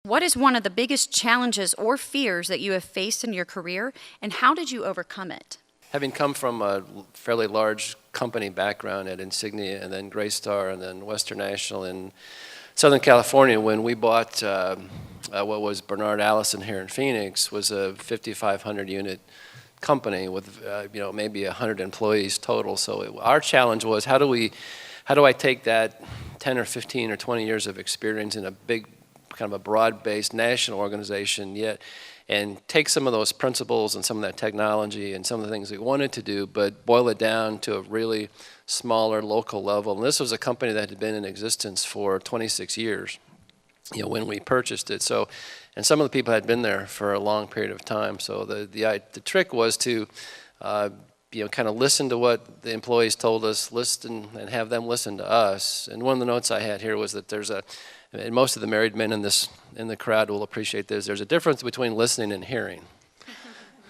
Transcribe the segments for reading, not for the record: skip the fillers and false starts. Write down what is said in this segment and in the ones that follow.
What is one of the biggest challenges or fears that you have faced in your career, and how did you overcome it? Having come from a fairly large company background at Insignia and then Graystar and then Western National in Southern California, when we bought what was Bernard Allison here in Phoenix, was a 5,500 unit company with maybe 100 employees total. So our challenge was how do I take that 10 or 15 or 20 years of experience in a big kind of a broad-based national organization yet and take some of those principles and some of that technology and some of the things we wanted to do, but boil it down to a really smaller local level. And this was a company that had been in existence for 26 years, when we purchased it. So, and some of the people had been there for a long period of time. So the trick was to kind of listen to what the employees told us, listen and have them listen to us. And one of the notes I had here was that and most of the married men in the crowd will appreciate this, there's a difference between listening and hearing,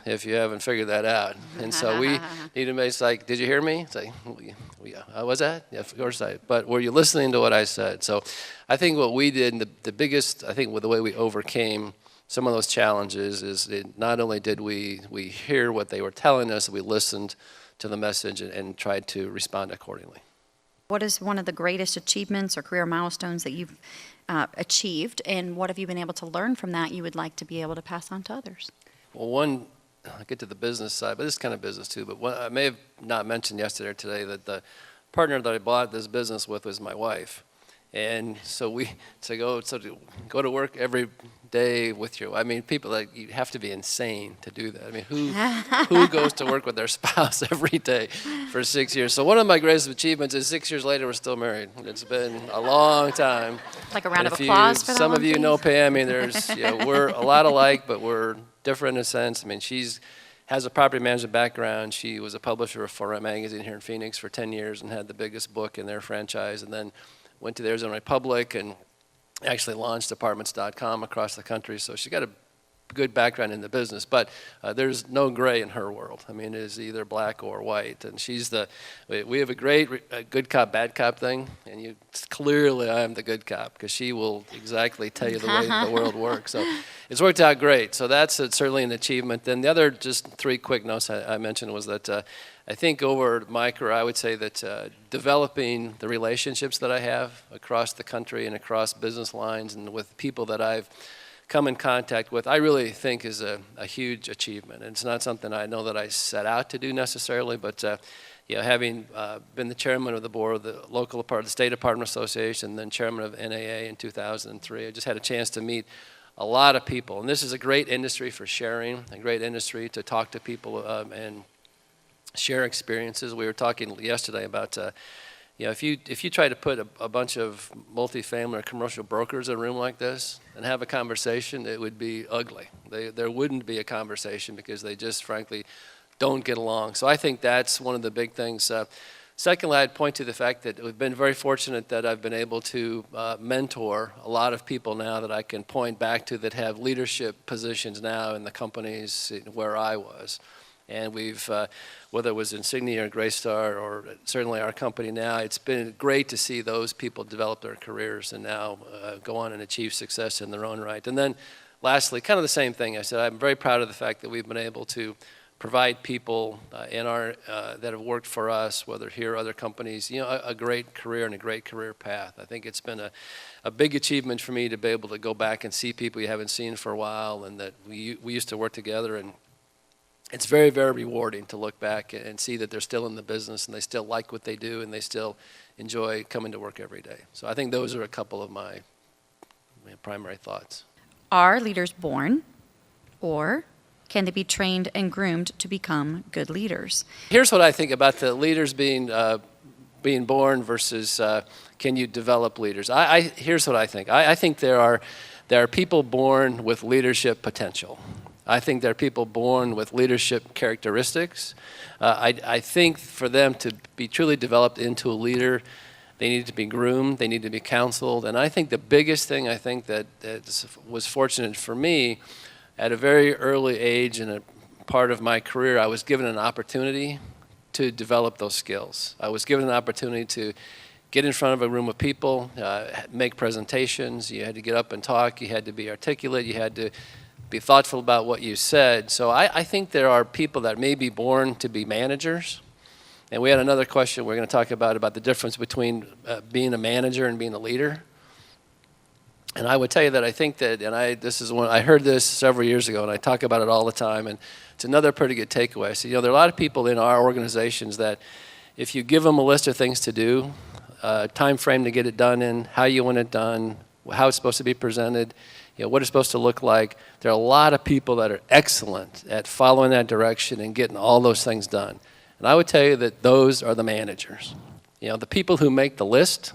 if you haven't figured that out. And so we need to make, it's like, did you hear me? It's like, yeah, was that? Yeah, of course but were you listening to what I said? So I think what we did, and the biggest, I think with the way we overcame some of those challenges is not only did we hear what they were telling us, we listened to the message and tried to respond accordingly. What is one of the greatest achievements or career milestones that you've achieved, and what have you been able to learn from that you would like to be able to pass on to others? Well, I'll get to the business side, but this is kind of business too, but I may have not mentioned yesterday or today that the partner that I bought this business with was my wife. And so to go to work every day with people, like, you have to be insane to do that. I mean, who goes to work with their spouse every day for 6 years? So one of my greatest achievements is 6 years later, we're still married. It's been a long time. Like a round of applause for that Some one, of you please? know Pam. I mean, we're a lot alike, but we're different in a sense. I mean, has a property management background. She was a publisher of For Rent magazine here in Phoenix for 10 years and had the biggest book in their franchise, and then went to the Arizona Republic and actually launched apartments.com across the country. So she got a good background in the business, but there's no gray in her world. I mean, it is either black or white. And we have a great good cop, bad cop thing. And clearly I am the good cop because she will exactly tell you the way the world works. So it's worked out great. So that's certainly an achievement. Then the other just three quick notes I mentioned was that I think over my career, I would say that developing the relationships that I have across the country and across business lines and with people that I've come in contact with, I really think is a huge achievement. And it's not something I know that I set out to do necessarily, but having been the chairman of the board of the local part of the State Apartment Association, then chairman of NAA in 2003, I just had a chance to meet a lot of people. And this is a great industry for sharing, a great industry to talk to people and share experiences. We were talking yesterday about if you try to put a bunch of multifamily or commercial brokers in a room like this and have a conversation, it would be ugly. There wouldn't be a conversation because they just frankly don't get along. So I think that's one of the big things. Secondly, I'd point to the fact that we've been very fortunate that I've been able to mentor a lot of people now that I can point back to that have leadership positions now in the companies where I was. And we've, whether it was Insignia or Graystar or certainly our company now, it's been great to see those people develop their careers and now go on and achieve success in their own right. And then lastly, kind of the same thing I said, I'm very proud of the fact that we've been able to provide people that have worked for us, whether here or other companies, a great career and a great career path. I think it's been a big achievement for me to be able to go back and see people you haven't seen for a while and that we used to work together, and it's very, very rewarding to look back and see that they're still in the business and they still like what they do and they still enjoy coming to work every day. So I think those are a couple of my primary thoughts. Are leaders born, or can they be trained and groomed to become good leaders? Here's what I think about the leaders being born versus can you develop leaders. Here's what I think. I think there are people born with leadership potential. I think there are people born with leadership characteristics. I think for them to be truly developed into a leader, they need to be groomed, they need to be counseled. And I think the biggest thing that was fortunate for me, at a very early age in a part of my career, I was given an opportunity to develop those skills. I was given an opportunity to get in front of a room of people, make presentations. You had to get up and talk. You had to be articulate. You had to be thoughtful about what you said. So I think there are people that may be born to be managers. And we had another question we're going to talk about the difference between being a manager and being a leader. And I would tell you that I think that, and I heard this several years ago, and I talk about it all the time, and it's another pretty good takeaway. So, there are a lot of people in our organizations that if you give them a list of things to do, time frame to get it done in, how you want it done, how it's supposed to be presented, what it's supposed to look like, there are a lot of people that are excellent at following that direction and getting all those things done. And I would tell you that those are the managers. The people who make the list,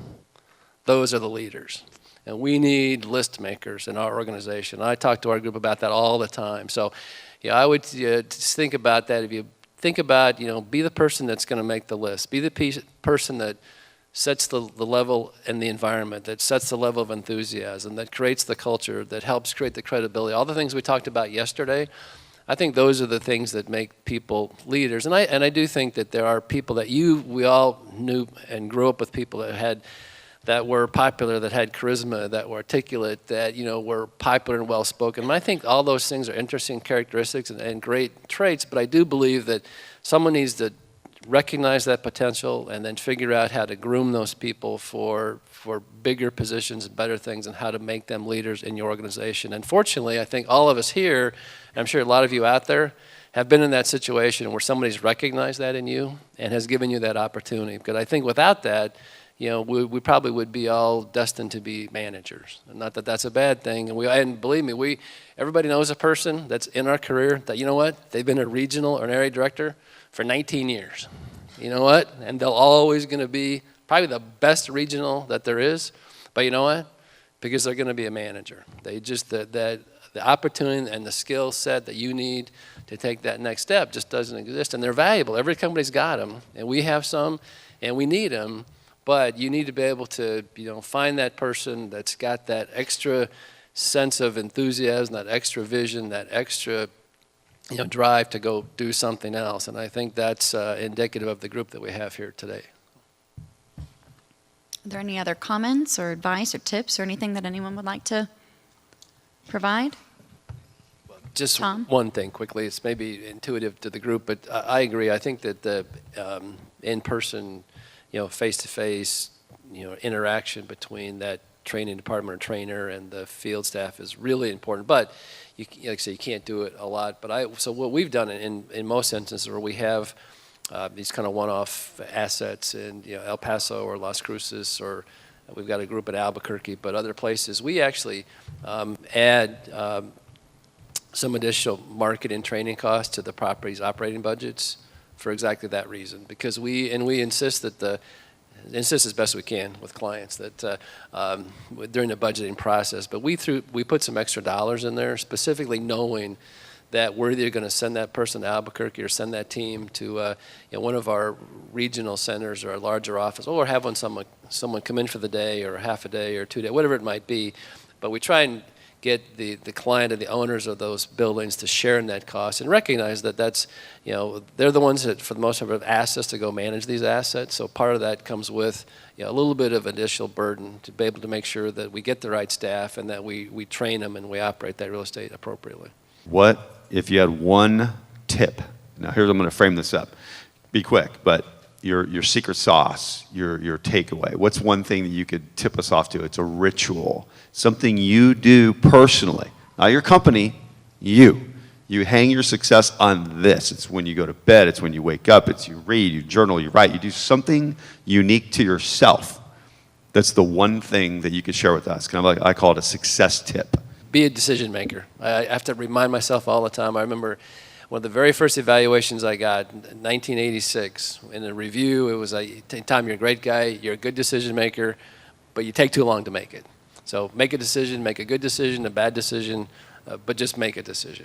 those are the leaders. And we need list makers in our organization. I talk to our group about that all the time. So, I would just think about that. If you think about, be the person that's going to make the list. Be the person that sets the level and the environment, that sets the level of enthusiasm, that creates the culture, that helps create the credibility. All the things we talked about yesterday, I think those are the things that make people leaders. And I do think that there are people that we all knew and grew up with people that were popular, that had charisma, that were articulate, that were popular and well-spoken. And I think all those things are interesting characteristics and great traits, but I do believe that someone needs to recognize that potential and then figure out how to groom those people for bigger positions and better things and how to make them leaders in your organization. And fortunately, I think all of us here, and I'm sure a lot of you out there, have been in that situation where somebody's recognized that in you and has given you that opportunity. Because I think without that, we probably would be all destined to be managers. And not that that's a bad thing. And believe me, everybody knows a person that's in our career that, they've been a regional or an area director for 19 years. You know what? And they're always going to be probably the best regional that there is. But you know what? Because they're going to be a manager. They just, the opportunity and the skill set that you need to take that next step just doesn't exist. And they're valuable. Every company's got them. And we have some, and we need them. But you need to be able to, find that person that's got that extra sense of enthusiasm, that extra vision, that extra, drive to go do something else. And I think that's indicative of the group that we have here today. Are there any other comments or advice or tips or anything that anyone would like to provide? Just Tom? one thing quickly. It's maybe intuitive to the group, but I agree. I think that the in-person, face-to-face, interaction between that training department or trainer and the field staff is really important. But like I say, you can't do it a lot. But so what we've done in most instances where we have these kind of one-off assets in El Paso or Las Cruces, or we've got a group at Albuquerque, but other places, we actually add some additional marketing training costs to the property's operating budgets for exactly that reason, because we insist as best we can with clients that during the budgeting process, but we put some extra dollars in there, specifically knowing that we're either going to send that person to Albuquerque or send that team to one of our regional centers or a larger office, or have someone come in for the day or half a day or 2 days, whatever it might be. But we try and get the client and the owners of those buildings to share in that cost and recognize that that's, they're the ones that for the most part have asked us to go manage these assets. So part of that comes with a little bit of additional burden to be able to make sure that we get the right staff and that we train them and we operate that real estate appropriately. What if you had one tip? Now here's, I'm going to frame this up. Be quick, but your secret sauce, your takeaway. What's one thing that you could tip us off to? It's a ritual, something you do personally. Not your company, you. You hang your success on this. It's when you go to bed, it's when you wake up, it's you read, you journal, you write, you do something unique to yourself. That's the one thing that you could share with us. Kind of like I call it a success tip. Be a decision maker. I have to remind myself all the time. I remember one of the very first evaluations I got in 1986. In a review, it was like, Tom, you're a great guy, you're a good decision maker, but you take too long to make it. So make a decision, make a good decision, a bad decision, but just make a decision.